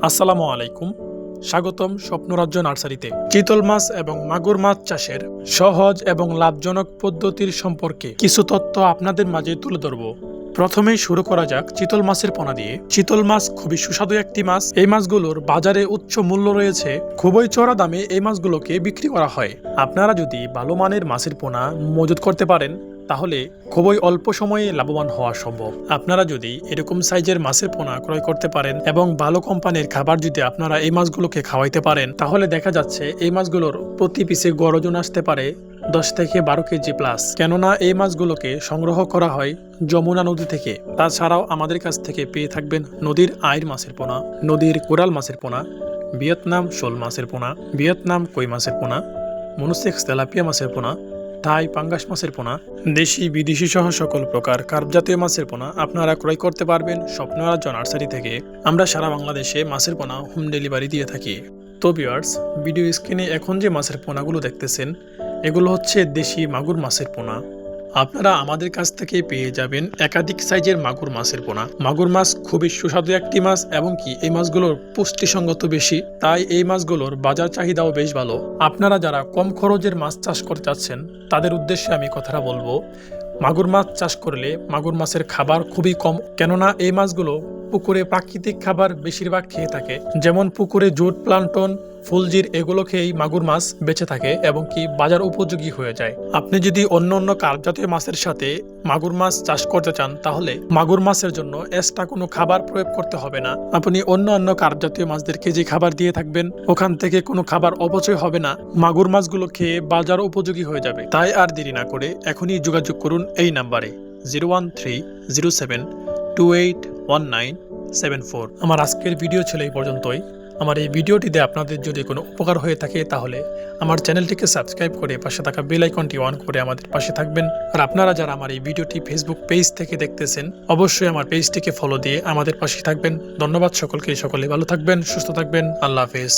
আসসালামু আলাইকুম, স্বাগতম স্বপ্নরাজ্য নার্সারিতে। চিতল মাছ এবং মাগুর মাছ চাষের সহজ এবং লাভজনক পদ্ধতির সম্পর্কে কিছু তথ্য আপনাদের মাঝে তুলে ধরব। প্রথমেই শুরু করা যাক চিতল মাছের পোনা দিয়ে। চিতল মাছ খুবই সুস্বাদু একটি মাছ। এই মাছগুলোর বাজারে উচ্চ মূল্য রয়েছে। খুবই চড়া দামে এই মাছগুলোকে বিক্রি করা হয়। আপনারা যদি ভালো মানের মাছের পোনা মজুত করতে পারেন তাহলে খুবই অল্প সময়ে লাভবান হওয়া সম্ভব। আপনারা যদি এরকম সাইজের মাছের পোনা ক্রয় করতে পারেন এবং ভালো কোম্পানির খাবার যদি আপনারা এই মাছগুলোকে খাওয়াইতে পারেন তাহলে দেখা যাচ্ছে এই মাছগুলোর প্রতি পিসে গড় ওজন আসতে পারে 10 থেকে 12 কেজি প্লাস। কেননা এই মাছগুলোকে সংগ্রহ করা হয় যমুনা নদী থেকে। তাছাড়াও আমাদের কাছ থেকে পেয়ে থাকবেন নদীর আইর মাছের পোনা, নদীর কোরাল মাছের পোনা, ভিয়েতনাম শোল মাছের পোনা, ভিয়েতনাম কই মাছের পোনা, মনুসেক্স তেলাপিয়া মাছের পোনা, থাই পাঙ্গাস মাছের পোনা, দেশি বিদেশি সহ সকল প্রকার কার্প জাতীয় মাছের পোনা আপনারা ক্রয় করতে পারবেন স্বপ্নরাজ্য নার্সারি থেকে। আমরা সারা বাংলাদেশে মাছের পোনা হোম ডেলিভারি দিয়ে থাকি। তো ভিউয়ার্স, ভিডিও স্ক্রিনে এখন যে মাছের পোনাগুলো দেখতেছেন এগুলো হচ্ছে দেশি মাগুর মাছের পোনা। আপনারা আমাদের কাছ থেকে পেয়ে যাবেন একাধিক সাইজের মাগুর মাছের পোনা। মাগুর মাছ খুবই সুস্বাদু একটি মাছ এবং কি এই মাছগুলোর পুষ্টিসঙ্গত বেশি, তাই এই মাছগুলোর বাজার চাহিদাও বেশ ভালো। আপনারা যারা কম খরচের মাছ চাষ করতে চাচ্ছেন তাদের উদ্দেশ্যে আমি কথাটা বলবো, মাগুর মাছ চাষ করলে মাগুর মাছের খাবার খুবই কম। কেননা এই মাছগুলো পুকুরে প্রাকৃতিক খাবার বেশিরভাগ খেয়ে থাকে, যেমন পুকুরে জুট, প্লান্টন, ফুলজির এগুলো খেয়েই মাগুর মাছ বেঁচে থাকে এবং কি বাজার উপযোগী হয়ে যায়। আপনি যদি অন্য অন্য কার্প জাতীয় মাছের সাথে মাগুর মাছ চাষ করতে চান তাহলে মাগুর মাছের জন্য এক্সট্রা কোনো খাবার প্রয়োগ করতে হবে না। আপনি অন্য অন্য কার্প জাতীয় মাছদেরকে যে খাবার দিয়ে থাকবেন ওখান থেকে কোনো খাবার অপচয় হবে না, মাগুর মাছগুলো খেয়ে বাজার উপযোগী হয়ে যাবে। তাই আর দেরি না করে এখনই যোগাযোগ করুন এই নাম্বারে 01307281974। আমার আজকের ভিডিও ছিল এই পর্যন্তই। আমার এই ভিডিওটিতে আপনাদের যদি কোনো উপকার হয়ে থাকে তাহলে আমার চ্যানেলটিকে সাবস্ক্রাইব করে পাশে থাকা বেল আইকনটি অন করে আমাদের পাশে থাকবেন। আর আপনারা যারা আমার এই ভিডিওটি ফেসবুক পেজ থেকে দেখতেছেন অবশ্যই আমার পেজটিকে ফলো দিয়ে আমাদের পাশে থাকবেন। ধন্যবাদ সকলকে, সকলে ভালো থাকবেন, সুস্থ থাকবেন। আল্লাহ হাফেজ।